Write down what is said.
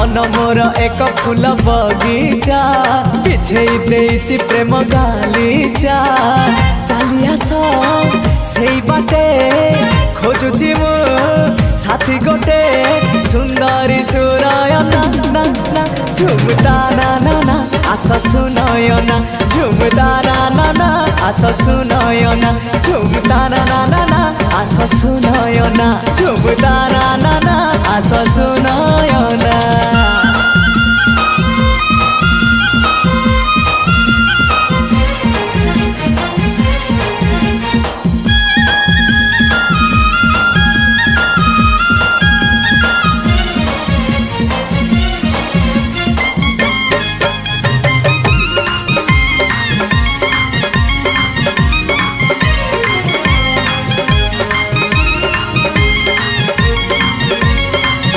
मन मोर एक फूल बगीचा बिछेई देइछि प्रेम गालीचा चली आस सेई बाटे खोजुछि मु साथी गोटे सुंदरी सुरायना ना ना झुमता ना ना ना आस सुनयना झुमता ना ना ना आस सुनयना झुमता ना ना ना आस सुनयना झुमता ना ना ना आस सुन